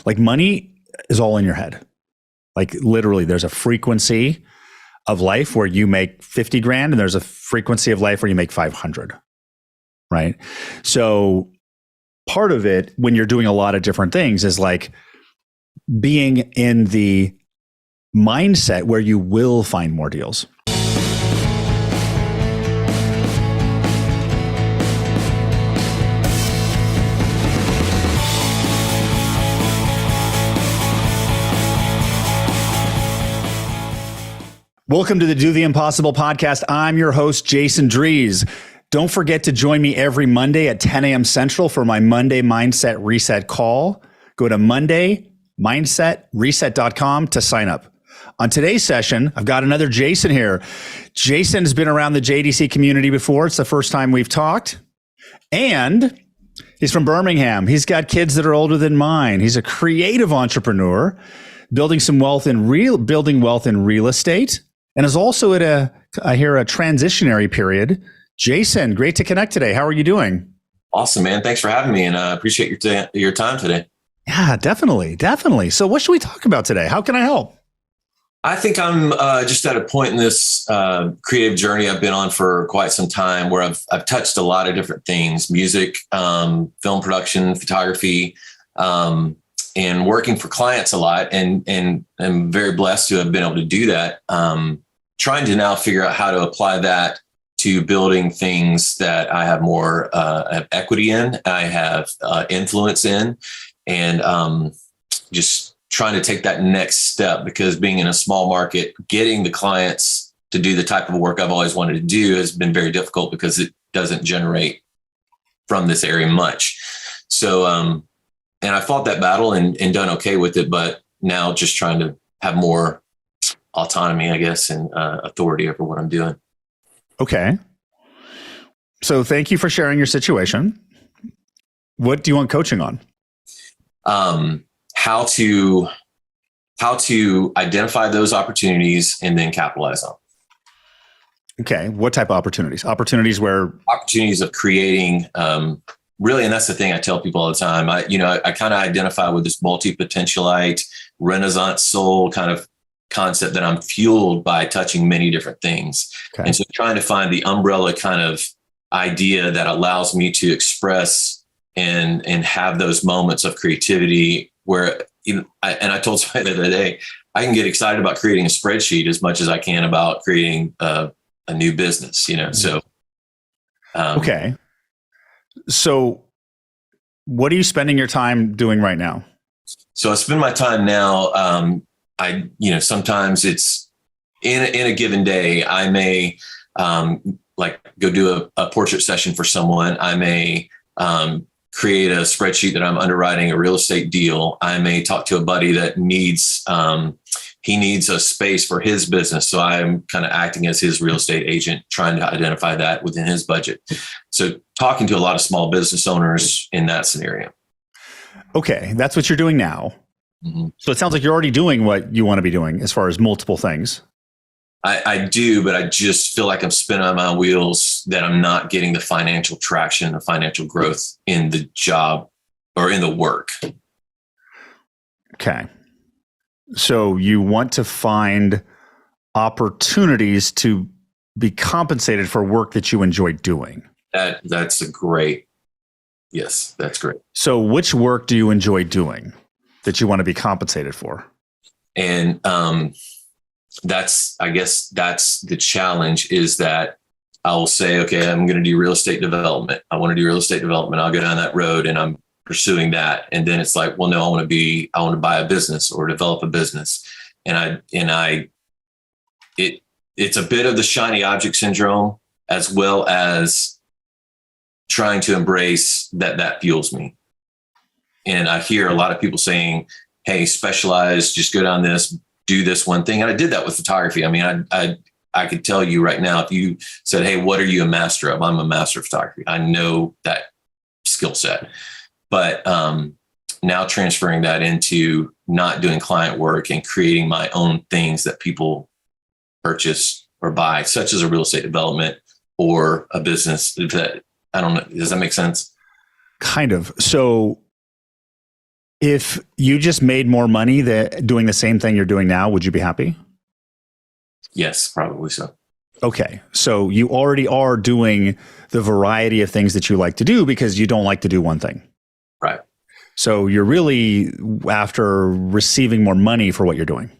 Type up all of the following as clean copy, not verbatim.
Like money is all in your head. Like literally there's a frequency of life where you make 50 grand and there's a frequency of life where you make 500. Right. So part of it when you're doing a lot of different things is like being in the mindset where you will find more deals. Welcome to the Do the Impossible podcast. I'm your host, Jason Dries. Don't forget to join me every Monday at 10 a.m. Central for my Monday Mindset Reset call. Go to mondaymindsetreset.com to sign up. On today's session, I've got another Jason here. Jason has been around the JDC community before. It's the first time we've talked. And he's from Birmingham. He's got kids that are older than mine. He's a creative entrepreneur, building wealth in real estate. And is also at a transitionary period. Jason, great to connect today. How are you doing? Awesome, man. Thanks for having me, and I appreciate your time today. Yeah, definitely. So what should we talk about today? How can I help? I think I'm just at a point in this creative journey I've been on for quite some time where I've touched a lot of different things: music, film production, photography, and working for clients a lot. And I'm very blessed to have been able to do that. Trying to now figure out how to apply that to building things that I have more equity in, I have influence in, and just trying to take that next step, because being in a small market, getting the clients to do the type of work I've always wanted to do has been very difficult because it doesn't generate from this area much. So, and I fought that battle and done okay with it, but now just trying to have more autonomy, I guess, and authority over what I'm doing. Okay. So thank you for sharing your situation. What do you want coaching on? How to identify those opportunities and then capitalize on them. Okay. What type of opportunities? Opportunities of creating, really, and that's the thing I tell people all the time. I kind of identify with this multi-potentialite Renaissance soul kind of concept that I'm fueled by touching many different things. Okay. And so trying to find the umbrella kind of idea that allows me to express and have those moments of creativity where, I told somebody the other day, I can get excited about creating a spreadsheet as much as I can about creating a new business, so. Okay. So what are you spending your time doing right now? So I spend my time now, sometimes it's in a given day, I may go do a portrait session for someone. I may create a spreadsheet that I'm underwriting a real estate deal. I may talk to a buddy that needs a space for his business. So I'm kind of acting as his real estate agent, trying to identify that within his budget. So talking to a lot of small business owners in that scenario. Okay. That's what you're doing now. Mm-hmm. So it sounds like you're already doing what you want to be doing as far as multiple things. I do, but I just feel like I'm spinning on my wheels, that I'm not getting the financial traction, the financial growth in the job or in the work. Okay. So you want to find opportunities to be compensated for work that you enjoy doing. That's great. So which work do you enjoy doing that you want to be compensated for? And that's the challenge, is that I will say, okay, I'm going to do real estate development. I want to do real estate development. I'll go down that road and I'm pursuing that. And then it's like, well, no, I want to buy a business or develop a business. It's a bit of the shiny object syndrome, as well as trying to embrace that fuels me. And I hear a lot of people saying, hey, specialize, just go down this, do this one thing. And I did that with photography. I mean, I could tell you right now, if you said, hey, what are you a master of? I'm a master of photography. I know that skill set. But now transferring that into not doing client work and creating my own things that people purchase or buy, such as a real estate development or a business that, I don't know. Does that make sense? Kind of. So If you just made more money doing the same thing you're doing now, would you be happy? Yes, probably so. Okay. So you already are doing the variety of things that you like to do because you don't like to do one thing. Right. So you're really after receiving more money for what you're doing.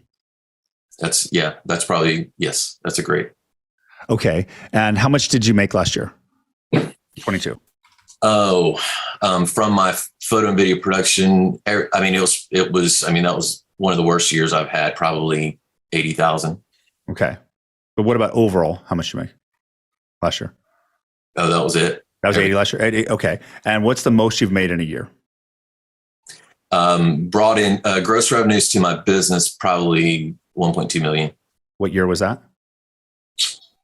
That's probably, yes, that's a great. Okay. And how much did you make last year? 22. Oh, from my photo and video production, I mean, that was one of the worst years I've had, probably 80,000. Okay. But what about overall? How much did you make last year? Oh, that was it. That was 80 last year. 80, okay. And what's the most you've made in a year? Brought in gross revenues to my business, probably 1.2 million. What year was that?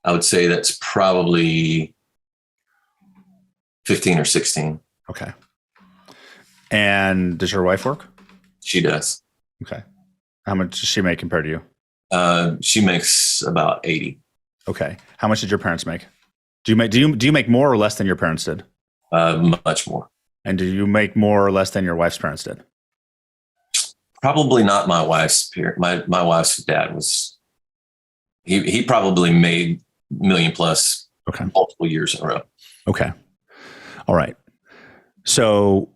I would say that's probably 15 or 16. Okay. And does your wife work? She does. Okay. How much does she make compared to you? She makes about 80. Okay. How much did your parents make? Do you make more or less than your parents did? Much more. And do you make more or less than your wife's parents did? Probably not my wife's parent. My wife's dad was, he probably made million plus. Okay. Multiple years in a row. Okay. All right. So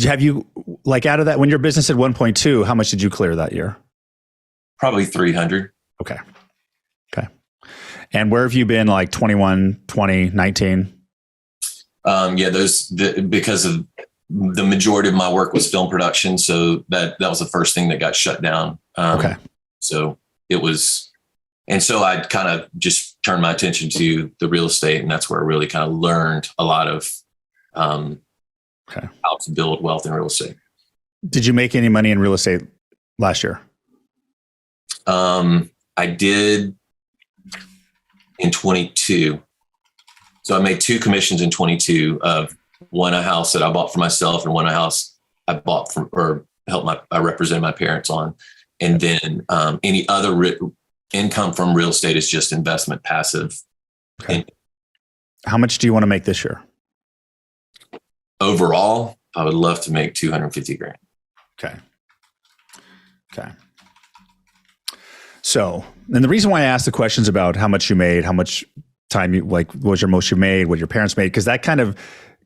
have you like out of that, when your business at 1.2, how much did you clear that year? Probably 300. Okay. Okay. And where have you been like 21, 20, 19? Because of the majority of my work was film production. So that was the first thing that got shut down. Okay. So it was, and so I kind of just turned my attention to the real estate, and that's where I really kind of learned a lot of how to build wealth in real estate. Did you make any money in real estate last year? I did in 22. So I made 2 commissions in 22 of one a house that I bought for myself and one a house I bought I represented my parents on. And then any other income from real estate is just investment passive. Okay. How much do you want to make this year? Overall, I would love to make 250 grand. Okay. Okay. So, and the reason why I asked the questions about how much you made, how much time what was your most you made, what your parents made, because that kind of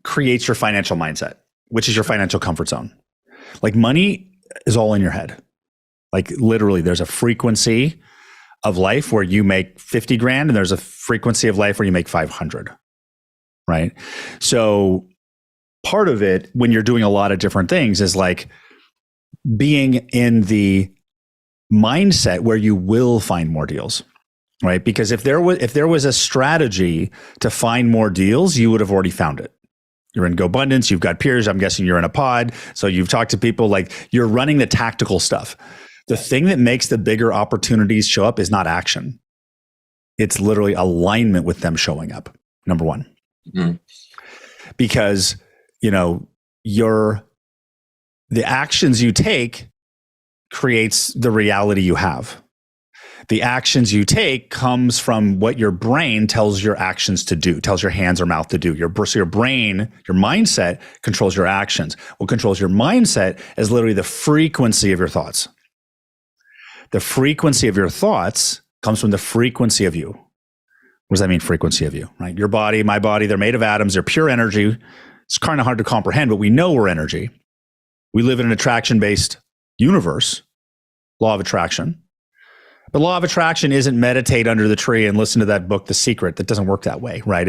creates your financial mindset, which is your financial comfort zone. Like money is all in your head. Like literally there's a frequency of life where you make 50 grand and there's a frequency of life where you make 500, right? So part of it when you're doing a lot of different things is like being in the mindset where you will find more deals, right? Because if there was a strategy to find more deals, you would have already found it. You're in GoBundance, you've got peers. I'm guessing you're in a pod. So you've talked to people, like you're running the tactical stuff. The thing that makes the bigger opportunities show up is not action. It's literally alignment with them showing up. Number one, because, the actions you take creates the reality you have. The actions you take comes from what your brain tells your actions to do, tells your hands or mouth to do. So your brain, your mindset controls your actions. What controls your mindset is literally the frequency of your thoughts. The frequency of your thoughts comes from the frequency of you. What does that mean, frequency of you, right? Your body, my body, they're made of atoms. They're pure energy. It's kind of hard to comprehend, but we know we're energy. We live in an attraction-based universe, law of attraction. But law of attraction isn't meditate under the tree and listen to that book, The Secret. That doesn't work that way, right?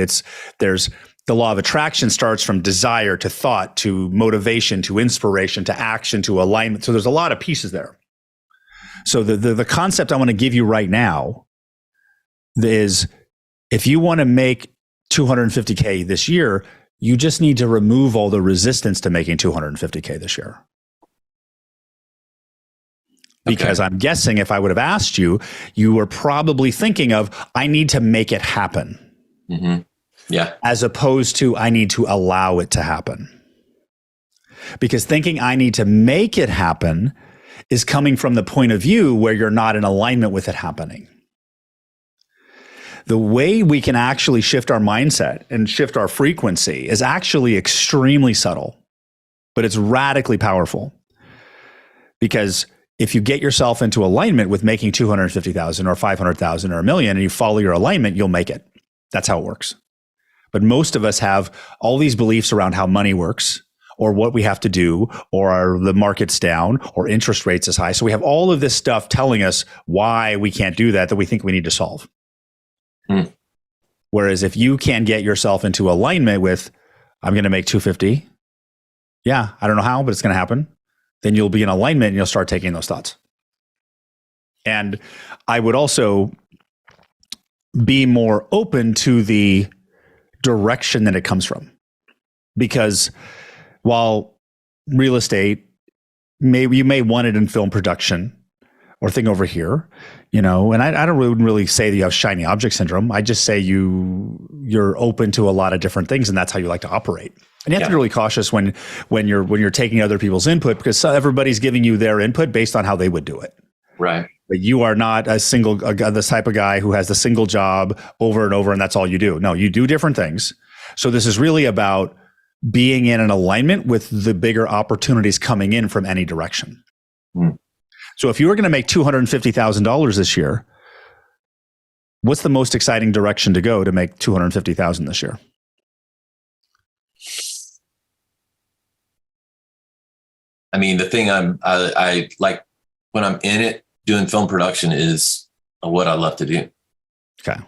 The law of attraction starts from desire to thought to motivation to inspiration to action to alignment. So there's a lot of pieces there. So the concept I want to give you right now is if you want to make 250K this year, you just need to remove all the resistance to making 250K this year. Because I'm guessing if I would have asked you, you were probably thinking of, I need to make it happen. Mm-hmm. Yeah. As opposed to, I need to allow it to happen. Because thinking I need to make it happen is coming from the point of view where you're not in alignment with it happening. The way we can actually shift our mindset and shift our frequency is actually extremely subtle. but it's radically powerful, because if you get yourself into alignment with making 250,000 or 500,000 or $1 million and you follow your alignment, you'll make it. That's how it works. But most of us have all these beliefs around how money works, or what we have to do, or the market's down, or interest rates is high. So we have all of this stuff telling us why we can't do that we think we need to solve. Whereas if you can get yourself into alignment with, I'm going to make 250. Yeah, I don't know how, but it's going to happen. Then you'll be in alignment and you'll start taking those thoughts. And I would also be more open to the direction that it comes from. Because while real estate, you may want it in film production or thing over here, and I don't really say that you have shiny object syndrome. I just say you're open to a lot of different things, and that's how you like to operate. And you have to be really cautious when you're taking other people's input, because everybody's giving you their input based on how they would do it. Right. But you are not this type of guy who has the single job over and over, and that's all you do. No, you do different things. So this is really about being in an alignment with the bigger opportunities coming in from any direction. So if you were going to make $250,000 this year, what's the most exciting direction to go to make $250,000 this year? I mean, the thing I like when I'm in it doing film production is what I love to do. Okay.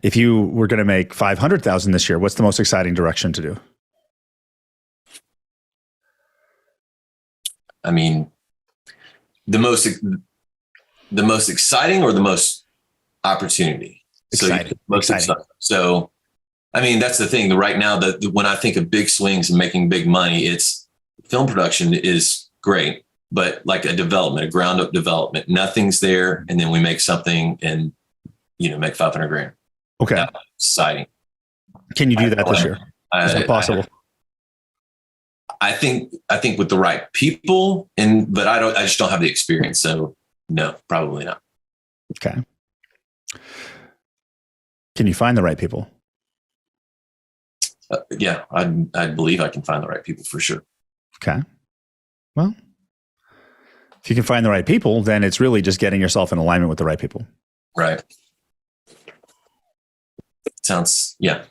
If you were going to make $500,000 this year, what's the most exciting direction to do? I mean, the most exciting or the most opportunity? Exciting. So, I mean, that's the thing. Right now, when I think of big swings and making big money, it's film production is great, but like a ground up development, nothing's there, and then we make something and make $500,000. Okay, that's exciting. Can you do that this year? Is that possible? I think with the right people, but I just don't have the experience. So no, probably not. Okay. Can you find the right people? Yeah, I believe I can find the right people for sure. Okay. Well, if you can find the right people, then it's really just getting yourself in alignment with the right people. Right. Sounds, yeah.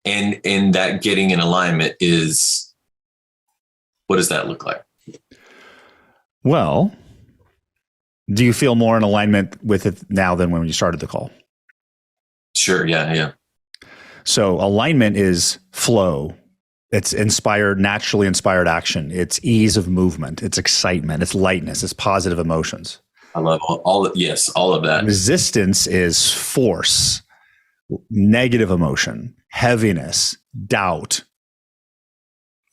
And that getting in alignment is, what does that look like? Well, do you feel more in alignment with it now than when you started the call? Sure. Yeah. So alignment is flow. It's naturally inspired action. It's ease of movement. It's excitement. It's lightness. It's positive emotions. I love all of that. Resistance is force, negative emotion, heaviness, doubt,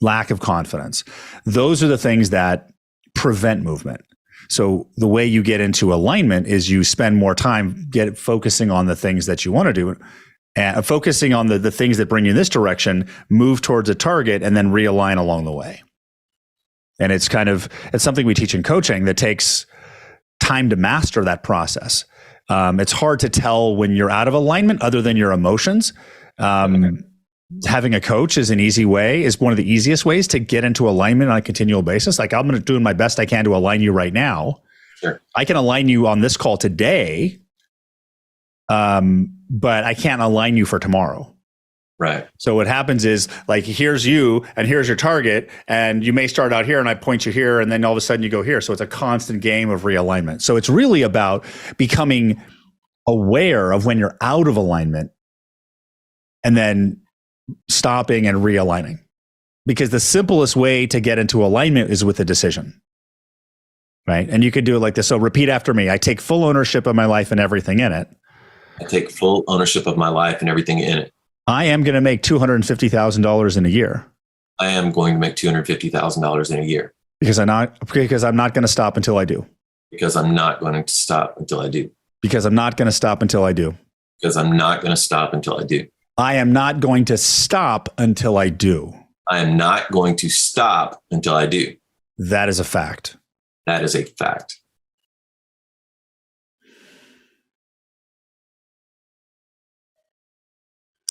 lack of confidence. Those are the things that prevent movement. So the way you get into alignment is you spend more time focusing on the things that you want to do, and focusing on the things that bring you in this direction, move towards a target, and then realign along the way. And it's something we teach in coaching that takes time to master that process. It's hard to tell when you're out of alignment other than your emotions. Having a coach is one of the easiest ways to get into alignment on a continual basis. Like, I'm doing my best I can to align you right now. Sure. I can align you on this call today, but I can't align you for tomorrow. Right. So what happens is, like, here's you and here's your target, and you may start out here and I point you here, and then all of a sudden you go here. So it's a constant game of realignment. So it's really about becoming aware of when you're out of alignment and then stopping and realigning. Because the simplest way to get into alignment is with a decision. Right? And you could do it like this. So repeat after me. I take full ownership of my life and everything in it. I take full ownership of my life and everything in it. I am going to make $250,000 in a year. I am going to make $250,000 in a year. Because I'm not going to stop until I do. Because I'm not going to stop until I do. Because I'm not going to stop until I do. Because I'm not going to stop until I do. I am not going to stop until I do. I am not going to stop until I do. That is a fact. That is a fact.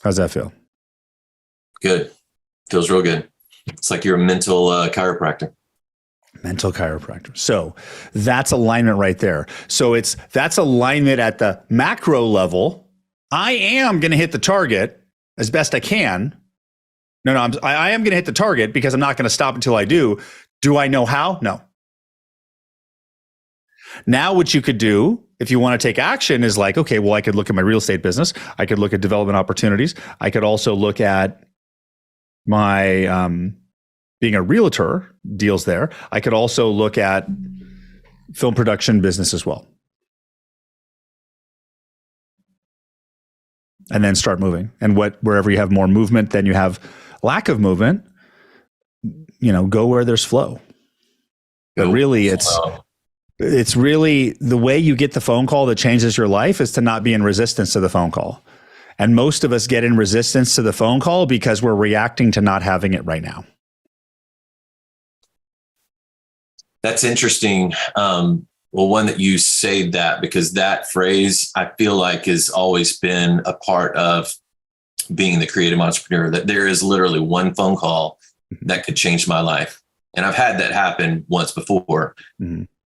How's that feel? Good. Feels real good. It's like you're a mental chiropractor. Mental chiropractor. So that's alignment right there. So that's alignment at the macro level. I am going to hit the target as best I can. I am going to hit the target because I'm not going to stop until I do. Do I know how? No. Now, what you could do if you want to take action is like, okay, well, I could look at my real estate business. I could look at development opportunities. I could also look at my being a realtor, deals there. I could also look at film production business as well. And then start moving. And wherever you have more movement than you have lack of movement, go where there's flow. But really, it's really the way you get the phone call that changes your life is to not be in resistance to the phone call. And most of us get in resistance to the phone call because we're reacting to not having it right now. That's interesting. Well, one that you say that, because that phrase I feel like has always been a part of being the creative entrepreneur, that there is literally one phone call that could change my life. And I've had that happen once before,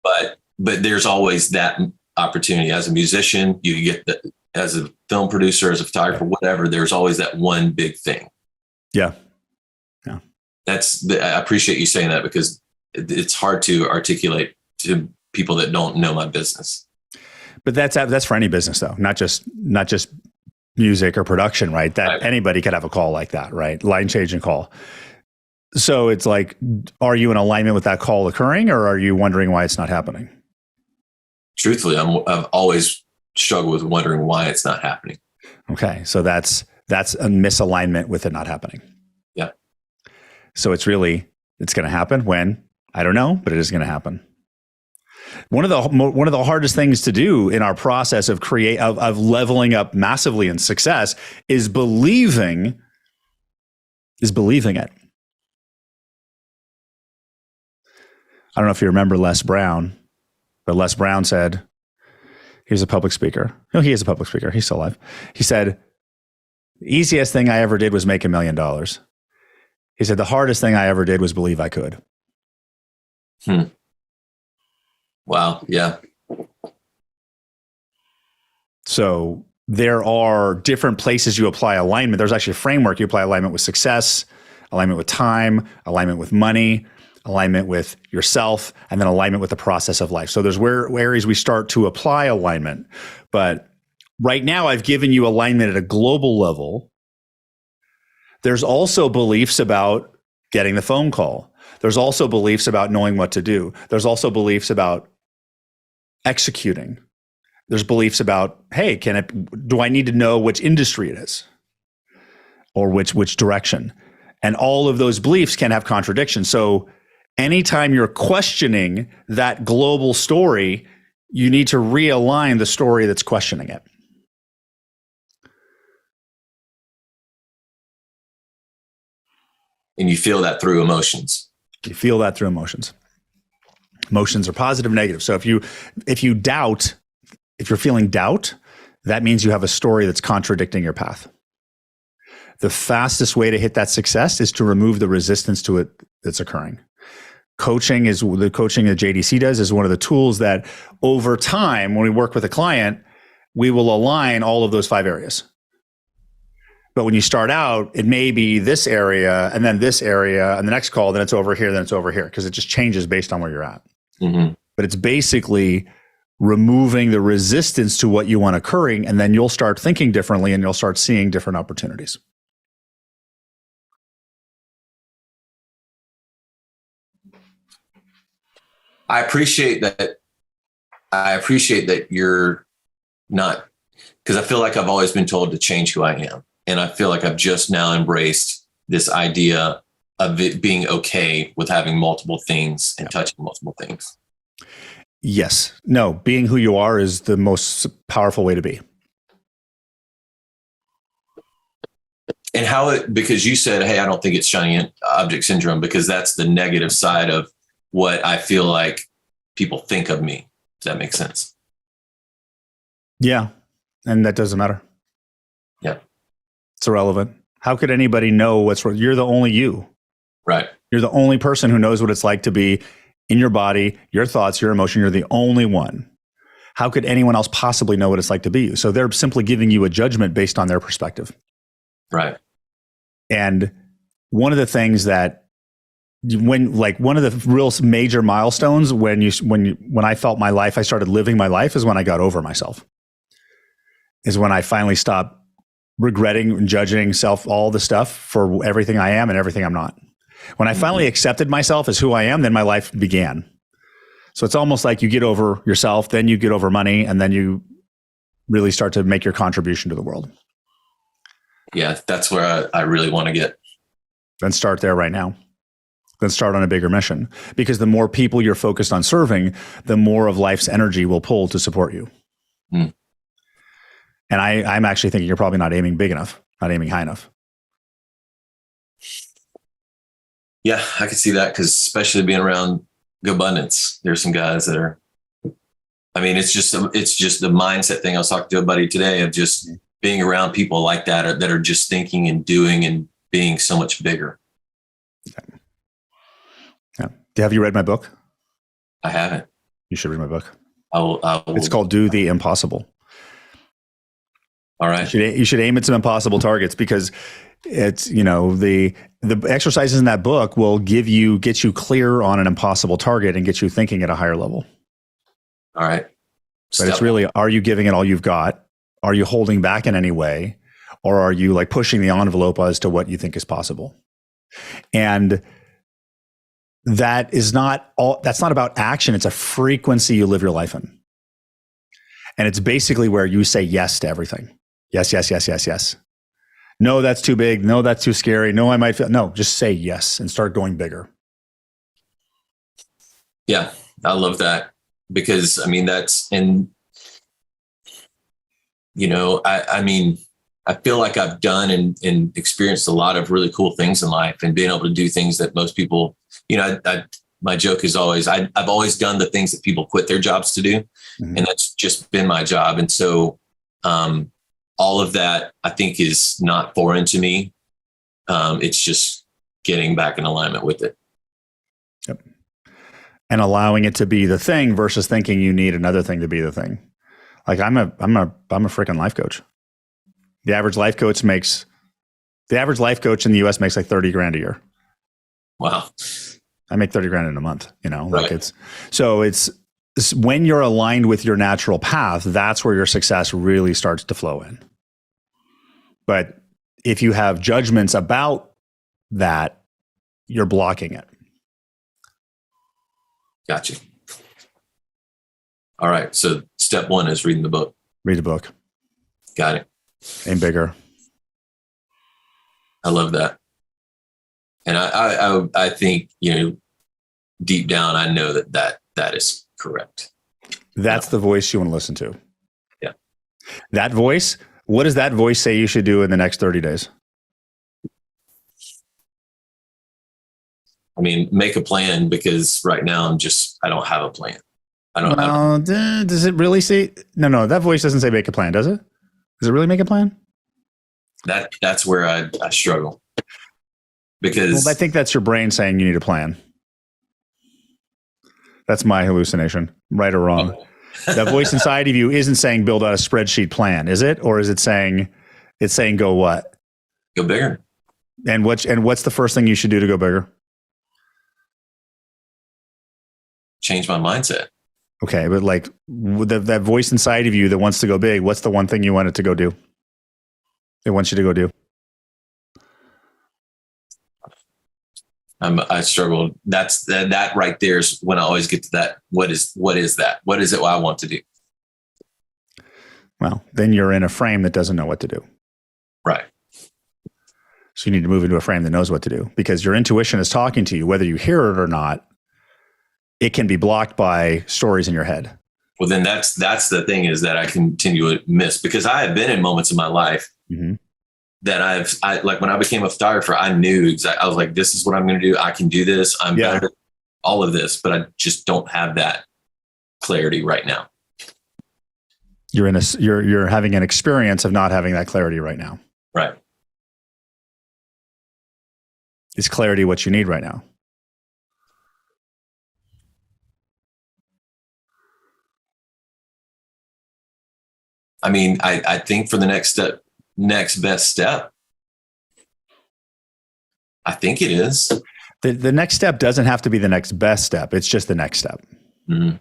but there's always that opportunity. As a musician, you get that. As a film producer, as a photographer, whatever, there's always that one big thing. Yeah. I appreciate you saying that, because it's hard to articulate to people that don't know my business. But that's for any business though, not just music or production, right? That anybody could have a call like that, right? Line changing call. So it's like, are you in alignment with that call occurring, or are you wondering why it's not happening? Truthfully, I've always struggled with wondering why it's not happening. Okay. So that's a misalignment with it not happening. Yeah. So it's going to happen when, I don't know, but it is going to happen. One of the hardest things to do in our process of leveling up massively in success is believing it. I don't know if you remember Les Brown, but Les Brown said, he was a public speaker. No, he is a public speaker. He's still alive. He said, the easiest thing I ever did was make $1 million. He said, the hardest thing I ever did was believe I could. Wow. Yeah. So there are different places you apply alignment. There's actually a framework. You apply alignment with success, alignment with time, alignment with money, alignment with yourself, and then alignment with the process of life. So there's areas we start to apply alignment. But right now, I've given you alignment at a global level. There's also beliefs about getting the phone call. There's also beliefs about knowing what to do. There's also beliefs about executing. There's beliefs about, hey, do I need to know which industry it is or which direction? And all of those beliefs can have contradictions. So anytime you're questioning that global story, you need to realign the story that's questioning it. And you feel that through emotions. You feel that through emotions. Emotions are positive, negative. So if you doubt, if you're feeling doubt, that means you have a story that's contradicting your path. The fastest way to hit that success is to remove the resistance to it that's occurring. The coaching that JDC does is one of the tools that over time, when we work with a client, we will align all of those 5 areas. But when you start out, it may be this area and then this area and the next call, then it's over here, then it's over here, because it just changes based on where you're at. Mm-hmm. But it's basically removing the resistance to what you want occurring, and then you'll start thinking differently and you'll start seeing different opportunities. I appreciate that you're not, because I feel like I've always been told to change who I am. And I feel like I've just now embraced this idea of it being okay with having multiple things and touching multiple things. Yes. No, being who you are is the most powerful way to be. And because you said, hey, I don't think it's shiny object syndrome, because that's the negative side of what I feel like people think of me. Does that make sense? Yeah. And that doesn't matter. Yeah. It's irrelevant. How could anybody know what's wrong? You're the only you. Right. You're the only person who knows what it's like to be in your body, your thoughts, your emotion. You're the only one. How could anyone else possibly know what it's like to be you? So they're simply giving you a judgment based on their perspective. Right. And one of the things that one of the real major milestones when I felt my life, I started living my life, is when I got over myself. Is when I finally stopped regretting and judging all the stuff for everything I am and everything I'm not. When I finally accepted myself as who I am, then my life began. So it's almost like you get over yourself, then you get over money, and then you really start to make your contribution to the world. Yeah, that's where I really want to get. Then start there right now. Then start on a bigger mission. Because the more people you're focused on serving, the more of life's energy will pull to support you. Mm. And I'm actually thinking you're probably not aiming big enough, not aiming high enough. Yeah, I can see that, because especially being around abundance, there's some guys that are, I mean, it's just the mindset thing. I was talking to a buddy today of just being around people like that are just thinking and doing and being so much bigger. Yeah. Have you read my book? I haven't. You should read my book. I will. It's called Do the Impossible. All right. You should aim at some impossible targets, because it's, the exercises in that book will get you clear on an impossible target and get you thinking at a higher level. All right. But it's really, are you giving it all you've got? Are you holding back in any way? Or are you like pushing the envelope as to what you think is possible? And that's not about action. It's a frequency you live your life in. And it's basically where you say yes to everything. Yes, yes, yes, yes, yes. No, that's too big. No, that's too scary. No, I might feel. No, just say yes and start going bigger. Yeah, I love that, because I mean, I feel like I've done and experienced a lot of really cool things in life, and being able to do things that most people, my joke is always, I've always done the things that people quit their jobs to do. Mm-hmm. And that's just been my job. And so, all of that I think is not foreign to me. It's just getting back in alignment with it. Yep. And allowing it to be the thing versus thinking you need another thing to be the thing. Like I'm a freaking life coach. The average life coach in the US makes like 30 grand a year. Wow. I make 30 grand in a month, Right. it's when you're aligned with your natural path, that's where your success really starts to flow in. But if you have judgments about that, you're blocking it. Gotcha. All right. So step one is reading the book. Read the book. Got it. Aim bigger. I love that. And I think, deep down, I know that is correct. That's the voice you want to listen to. Yeah. That voice, what does that voice say you should do in the next 30 days? I mean, make a plan, because right now I don't have a plan. Does it really say? No, that voice doesn't say make a plan, does it? Does it really make a plan? That's where I struggle. Because I think that's your brain saying you need a plan. That's my hallucination, right or wrong. That voice inside of you isn't saying build out a spreadsheet plan, is it? Or is it saying go what? Go bigger. And what's the first thing you should do to go bigger? Change my mindset. Okay, but like that voice inside of you that wants to go big, what's the one thing you want it to go do? It wants you to go do. I struggled. That right there is when I always get to that. What is that? What is it I want to do? Well, then you're in a frame that doesn't know what to do. Right. So you need to move into a frame that knows what to do, because your intuition is talking to you, whether you hear it or not. It can be blocked by stories in your head. Well, then that's the thing, is that I continue to miss, because I have been in moments in my life mm-hmm. that I like when I became a photographer, I knew exactly. I was like, this is what I'm going to do. I can do this. I'm better at all of this, but I just don't have that clarity right now. You're having an experience of not having that clarity right now. Right. Is clarity what you need right now? I mean, I think for the next best step, I think it is. The next step doesn't have to be the next best step. It's just the next step. Mm-hmm.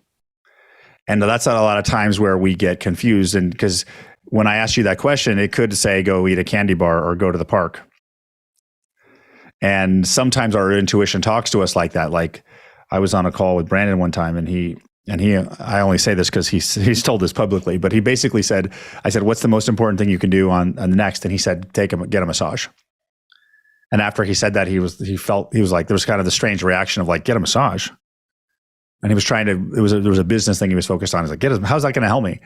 And that's not a lot of times where we get confused. And because when I asked you that question, it could say, go eat a candy bar or go to the park. And sometimes our intuition talks to us like that. Like I was on a call with Brandon one time and he, I only say this because he's told this publicly, but he basically said, I said, what's the most important thing you can do on the next? And he said, get a massage. And after he said that, he was like, there was kind of the strange reaction of like, get a massage. And he was trying to, there was a business thing he was focused on. He's like, how's that going to help me?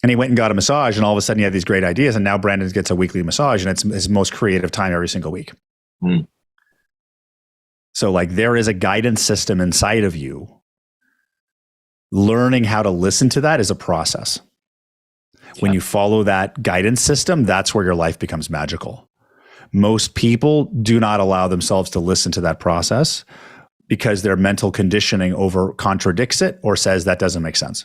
And he went and got a massage, and all of a sudden he had these great ideas. And now Brandon gets a weekly massage, and it's his most creative time every single week. Mm. So like there is a guidance system inside of you. Learning how to listen to that is a process. When you follow that guidance system, that's where your life becomes magical. Most people do not allow themselves to listen to that process because their mental conditioning over contradicts it or says that doesn't make sense.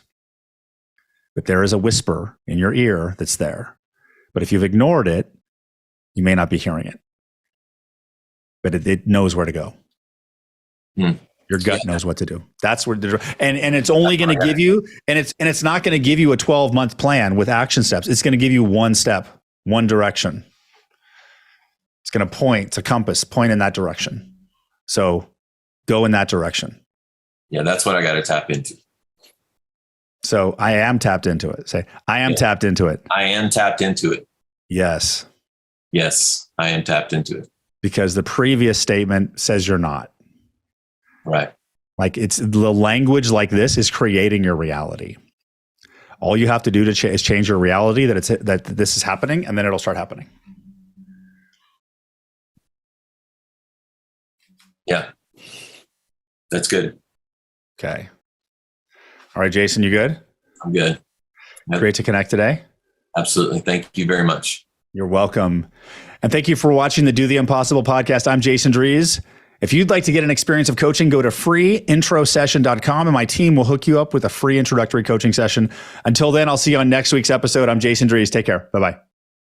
But there is a whisper in your ear that's there. But if you've ignored it, you may not be hearing it. But it knows where to go. Your gut knows what to do. That's where and it's only going to give you, and it's not going to give you a 12-month plan with action steps. It's going to give you one step, one direction. It's going to point to compass, point in that direction. So go in that direction. Yeah, that's what I got to tap into. So I am tapped into it. Say, I am tapped into it. I am tapped into it. Yes. Yes, I am tapped into it. Because the previous statement says you're not. Right. Like it's the language like this is creating your reality. All you have to do to is change your reality that this is happening, and then it'll start happening. Yeah. That's good. Okay. All right, Jason, you good? I'm good. Great to connect today. Absolutely. Thank you very much. You're welcome. And thank you for watching the Do the Impossible podcast. I'm Jason Dries. If you'd like to get an experience of coaching, go to freeintrosession.com and my team will hook you up with a free introductory coaching session. Until then, I'll see you on next week's episode. I'm Jason Dries. Take care. Bye-bye.